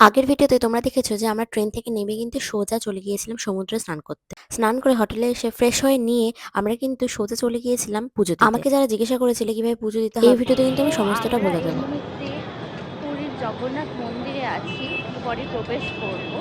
আগের ভিডিওতে তোমরা দেখেছো যে আমরা ট্রেন থেকে নেমে কিন্তু সোজা চলে গিয়েছিলাম সমুদ্রে স্নান করতে। স্নান করে হোটেলে এসে ফ্রেশ হয়ে নিয়ে আমরা কিন্তু সোজা চলে গিয়েছিলাম পুজো দিতে। আমাকে যারা জিজ্ঞাসা করেছিলে কিভাবে পুজো দিতে হয়, এই ভিডিওতে কিন্তু আমি সমস্তটা আমরা বলে এই দেবো। মুহূর্তে পুরীর জগন্নাথ মন্দিরে আছি, পরে প্রবেশ করব।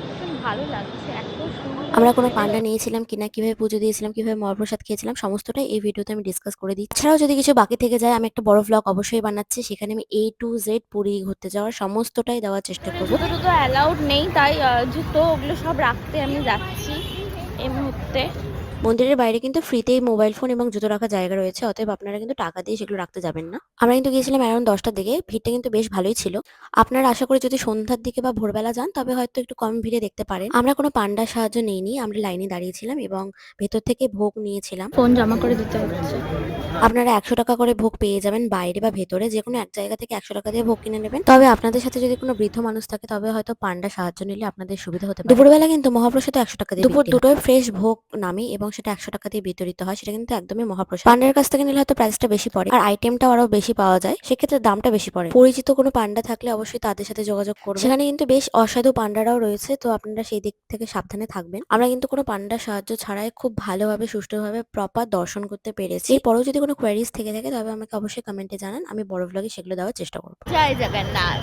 ভীষণ ভালো লাগছে, এত সুন্দর আমরা কোনো ওয়েদার। পান্ডা নিয়েছিলাম কিনা, কিভাবে পুজো দিয়েছিলাম, কিভাবে মহাপ্রসাদ খেয়েছিলাম, সমস্তটাই এই ভিডিওতে আমি ডিসকাস করে দিচ্ছি। এছাড়াও যদি কিছু বাকি থেকে যায়, আমি একটা বড় ভ্লগ অবশ্যই বানাচ্ছি, সেখানে আমি A to Z পুরী ঘুরতে যাওয়ার সমস্তটাই দেওয়ার চেষ্টা করবো। জুতো টুতো অ্যালাউড নেই, তাই জুতো ওগুলো সব রাখতে আমি যাচ্ছি এই মুহূর্তে। মন্দিরের বাইরে কিন্তু ফ্রিতেই মোবাইল ফোন এবং জুতো রাখার জায়গা রয়েছে, অতএব আপনারা কিন্তু টাকা দিয়ে সেগুলো রাখতে যাবেন না। আমরা কিন্তু গিয়েছিলাম অ্যারাউন্ড 10টার দিকে, ভিড়টা কিন্তু বেশ ভালোই ছিল। আপনারা আশা করি যদি সন্ধ্যার দিকে বা ভোরবেলা যান তবে হয়তো একটু কম ভিড়ে দেখতে পারেন। আমরা কোনো পান্ডার সাহায্য নিইনি, আমরা লাইনে দাঁড়িয়েছিলাম এবং ভেতর থেকে ভোগ নিয়েছিলাম। ফোন জমা করে দিতে হচ্ছে। আপনারা 100 টাকা করে ভোগ পেয়ে যাবেন বাইরে বা ভেতরে, যে কোনো এক জায়গা থেকে 100 টাকা দিয়ে ভোগ কিনে নেবেন। তবে আপনাদের সাথে যদি কোনো বৃদ্ধ মানুষ থাকে তবে হয়তো পান্ডা সাহায্য নিলে আপনাদের সুবিধা হতে পারে। দুপুরবেলা কিন্তু মহাপ্রসাদ 100 টাকা দিয়ে দুপুর দুটোয় ফ্রেশ ভোগ নামে এবং সেটা 100 টাকা দিয়ে বিতরিত হয়, সেটা কিন্তু একদমই মহাপ্রসাদ। পান্ডার কাছ থেকে নিলে হয়তো প্রাইসটা বেশি পড়ে আর আইটেমটাও আরো বেশি পাওয়া যায়, সেক্ষেত্রে দামটা বেশি পড়ে। পরিচিত কোনো পান্ডা থাকলে অবশ্যই তাদের সাথে যোগাযোগ করবেন, সেখানে কিন্তু বেশ অসাধু পান্ডারাও রয়েছে, তো আপনারা সেই দিক থেকে সাবধানে থাকবেন। আমরা কিন্তু কোনো পান্ডার সাহায্য ছাড়াই খুব ভালোভাবে সুষ্ঠুভাবে প্রপার দর্শন করতে পেরেছি। এরপরেও যদি কোনো কোয়ারিজ থেকে থাকে তবে আমাকে অবশ্যই কমেন্টে জানান, আমি বড় ভ্লগে সেগুলো দেওয়ার চেষ্টা করবো। জয় জগন্নাথ।